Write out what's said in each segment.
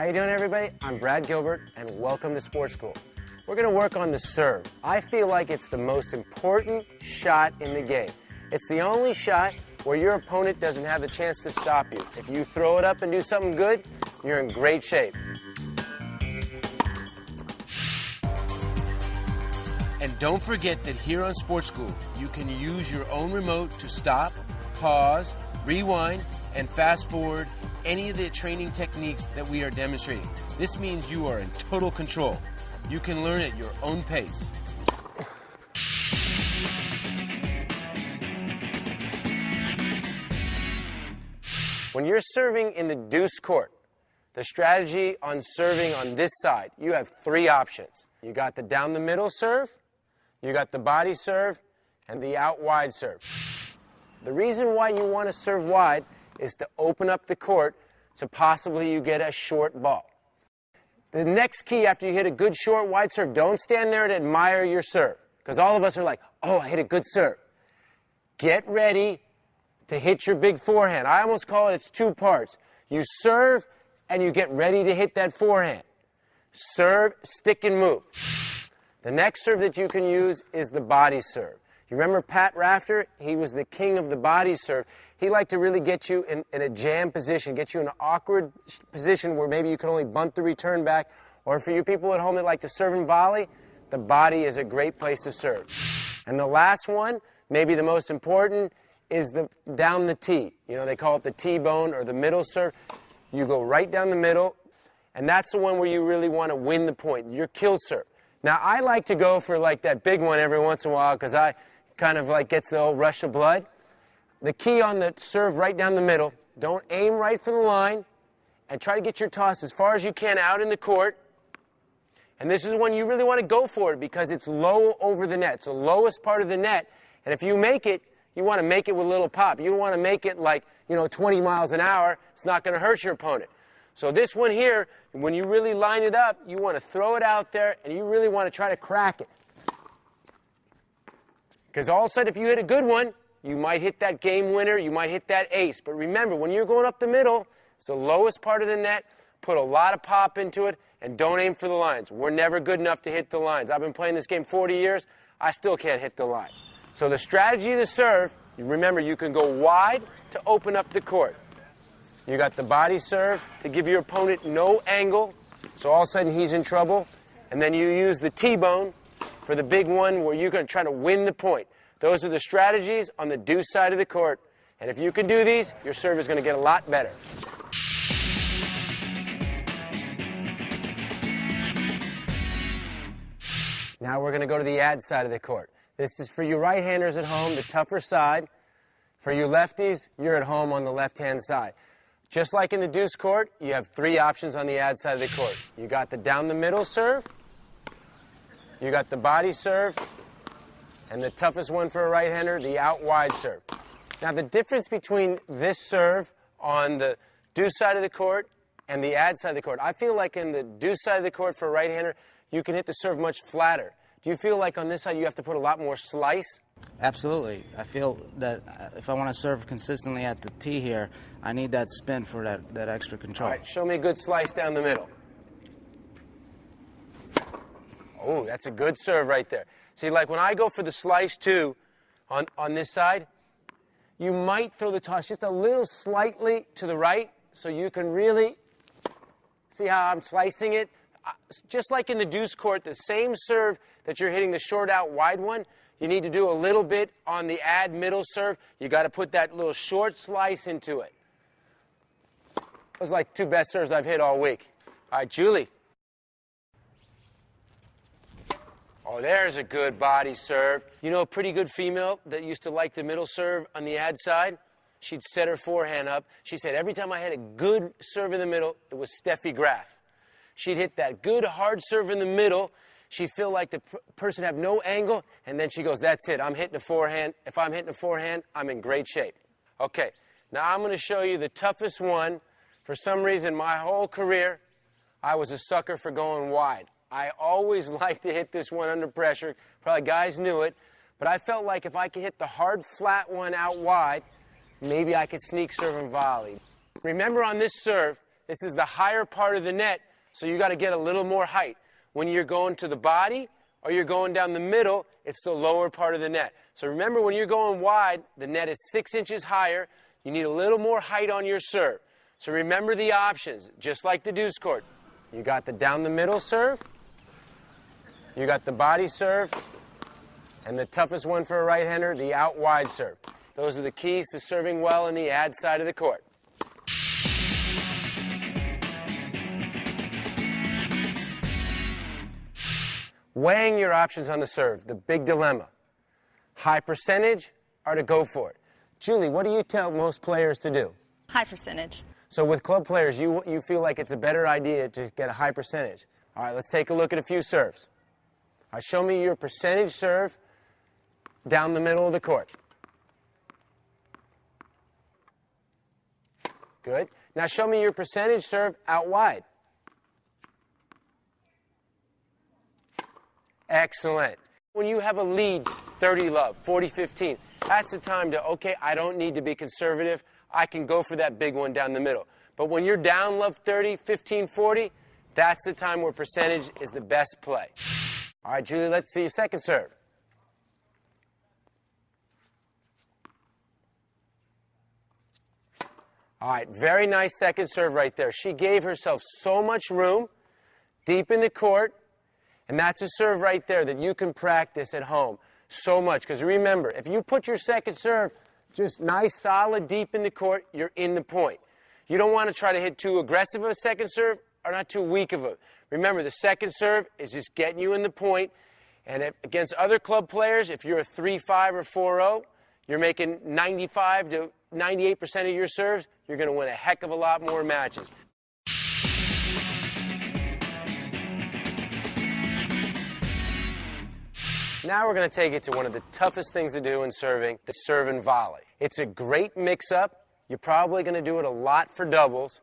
How you doing, everybody? I'm Brad Gilbert, and welcome to Sports School. We're going to work on the serve. I feel like it's the most important shot in the game. It's the only shot where your opponent doesn't have a chance to stop you. If you throw it up and do something good, you're in great shape. And don't forget that here on Sports School, you can use your own remote to stop, pause, rewind, and fast forward any of the training techniques that we are demonstrating. This means you are in total control. You can learn at your own pace. When you're serving in the deuce court, the strategy on serving on this side, you have three options. You got the down the middle serve, you got the body serve, and the out wide serve. The reason why you want to serve wide is to open up the court so possibly you get a short ball. The next key after you hit a good short wide serve, don't stand there and admire your serve, because all of us are like, oh, I hit a good serve. Get ready to hit your big forehand. I almost call it, it's two parts. You serve and you get ready to hit that forehand. Serve, stick, and move. The next serve that you can use is the body serve. You remember Pat Rafter? He was the king of the body serve. He liked to really get you in a jam position, get you in an awkward position where maybe you could only bunt the return back. Or for you people at home that like to serve and volley, the body is a great place to serve. And the last one, maybe the most important, is the down the tee. You know, they call it the T-bone or the middle serve. You go right down the middle, and that's the one where you really want to win the point, your kill serve. Now, I like to go for like that big one every once in a while because I kind of like gets the old rush of blood. The key on the serve right down the middle, don't aim right for the line, and try to get your toss as far as you can out in the court. And this is when you really want to go for it because it's low over the net. It's the lowest part of the net, and if you make it, you want to make it with a little pop. You don't want to make it like, 20 miles an hour. It's not going to hurt your opponent. So this one here, when you really line it up, you want to throw it out there, and you really want to try to crack it. Because all of a sudden, if you hit a good one, you might hit that game winner, you might hit that ace. But remember, when you're going up the middle, it's the lowest part of the net. Put a lot of pop into it, and don't aim for the lines. We're never good enough to hit the lines. I've been playing this game 40 years. I still can't hit the line. So the strategy to serve, remember, you can go wide to open up the court. You got the body serve to give your opponent no angle, so all of a sudden he's in trouble. And then you use the T-bone for the big one where you're going to try to win the point. Those are the strategies on the deuce side of the court. And if you can do these, your serve is going to get a lot better. Now we're going to go to the ad side of the court. This is for you right-handers at home, the tougher side. For you lefties, you're at home on the left-hand side. Just like in the deuce court, you have three options on the ad side of the court. You got the down-the-middle serve, you got the body serve, and the toughest one for a right-hander, the out-wide serve. Now, the difference between this serve on the deuce side of the court and the ad side of the court, I feel like in the deuce side of the court for a right-hander, you can hit the serve much flatter. Do you feel like on this side you have to put a lot more slice? Absolutely. I feel that if I want to serve consistently at the tee here, I need that spin for that extra control. All right, show me a good slice down the middle. Oh, that's a good serve right there. See, like when I go for the slice too on this side, you might throw the toss just a little slightly to the right so you can really see how I'm slicing it. Just like in the deuce court, the same serve that you're hitting the short out wide one, you need to do a little bit on the ad middle serve. You got to put that little short slice into it. Those are like two best serves I've hit all week. All right, Julie. Oh, there's a good body serve. You know a pretty good female that used to like the middle serve on the ad side? She'd set her forehand up. She said every time I had a good serve in the middle, it was Steffi Graf. She'd hit that good hard serve in the middle. She'd feel like the person have no angle, and then she goes, that's it, I'm hitting a forehand. If I'm hitting a forehand, I'm in great shape. Okay, now I'm going to show you the toughest one. For some reason, my whole career, I was a sucker for going wide. I always liked to hit this one under pressure. Probably guys knew it, but I felt like if I could hit the hard, flat one out wide, maybe I could sneak serve and volley. Remember on this serve, This is the higher part of the net, so you got to get a little more height. When you're going to the body or you're going down the middle, it's the lower part of the net. So remember, when you're going wide, the net is 6 inches higher. You need a little more height on your serve. So remember the options, just like the deuce court. You got the down the middle serve, you got the body serve, and the toughest one for a right-hander, the out wide serve. Those are the keys to serving well in the ad side of the court. Weighing your options on the serve, the big dilemma. High percentage or to go for it. Julie, what do you tell most players to do? High percentage. So with club players, you feel like it's a better idea to get a high percentage. All right, let's take a look at a few serves. Show me your percentage serve down the middle of the court. Good. Now show me your percentage serve out wide. Excellent. When you have a lead, 30-love, 40-15, that's the time to, okay, I don't need to be conservative. I can go for that big one down the middle. But when you're down love 30, 15, 40, that's the time where percentage is the best play. All right, Julie, let's see your second serve. All right, very nice second serve right there. She gave herself so much room deep in the court, and that's a serve right there that you can practice at home so much. Because remember, if you put your second serve just nice, solid, deep in the court, you're in the point. You don't want to try to hit too aggressive of a second serve or not too weak of a. Remember, the second serve is just getting you in the point. And if, against other club players, if you're a 3-5 or 4-0, you're making 95 to 98% of your serves, you're going to win a heck of a lot more matches. Now we're going to take it to one of the toughest things to do in serving, the serve and volley. It's a great mix-up. You're probably going to do it a lot for doubles.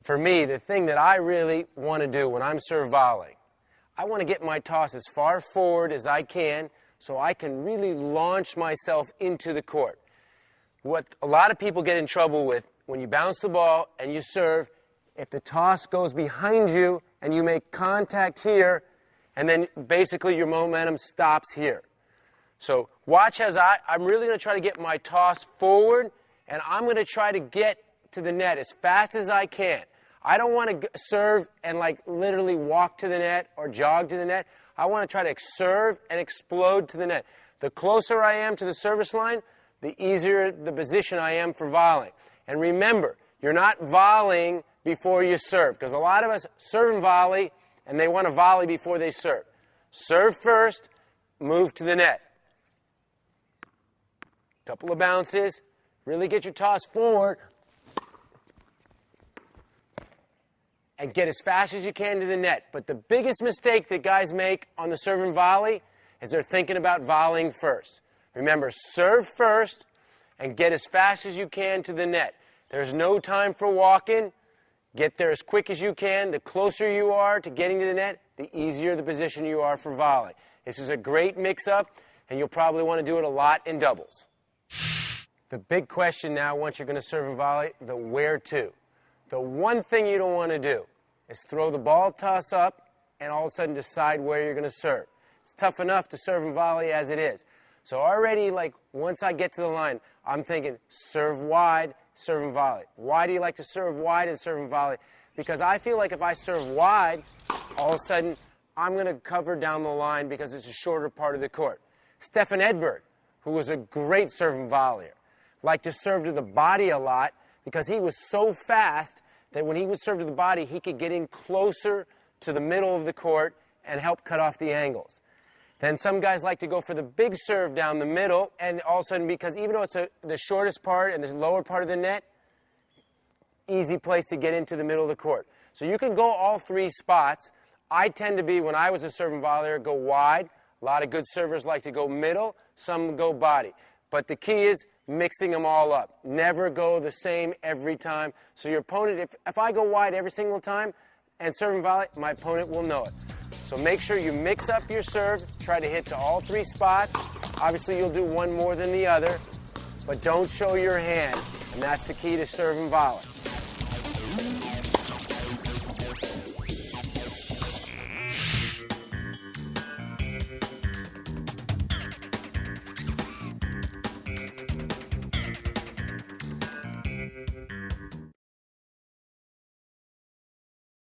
For me, the thing that I really want to do when I'm serve volleying, I want to get my toss as far forward as I can so I can really launch myself into the court. What a lot of people get in trouble with, when you bounce the ball and you serve, if the toss goes behind you and you make contact here, and then basically your momentum stops here. So watch as I'm really going to try to get my toss forward, and I'm going to try to get to the net as fast as I can. I don't want to serve and like literally walk to the net or jog to the net. I want to try to serve and explode to the net. The closer I am to the service line, the easier the position I am for volleying. And remember, you're not volleying before you serve, because a lot of us serve and volley, and they want to volley before they serve. Serve first, move to the net. Couple of bounces, really get your toss forward, and get as fast as you can to the net. But the biggest mistake that guys make on the serve and volley is they're thinking about volleying first. Remember, serve first and get as fast as you can to the net. There's no time for walking. Get there as quick as you can. The closer you are to getting to the net, the easier the position you are for volley. This is a great mix-up, and you'll probably want to do it a lot in doubles. The big question now, once you're going to serve and volley, the where to. The one thing you don't want to do is throw the ball toss up and all of a sudden decide where you're going to serve. It's tough enough to serve and volley as it is. So already, like, once I get to the line, I'm thinking serve wide, serve and volley. Why do you like to serve wide and serve and volley? Because I feel like if I serve wide, all of a sudden, I'm going to cover down the line because it's a shorter part of the court. Stefan Edberg, who was a great serve and volleyer, liked to serve to the body a lot because he was so fast that when he would serve to the body, he could get in closer to the middle of the court and help cut off the angles. Then some guys like to go for the big serve down the middle, and all of a sudden, because even though it's the shortest part and the lower part of the net, easy place to get into the middle of the court. So you can go all three spots. I tend to be, when I was a serve and volleyer, go wide. A lot of good servers like to go middle. Some go body. But the key is mixing them all up. Never go the same every time. So your opponent, if I go wide every single time and serve and volley, my opponent will know it. So make sure you mix up your serve, try to hit to all three spots. Obviously, you'll do one more than the other, but don't show your hand, and that's the key to serve and volley.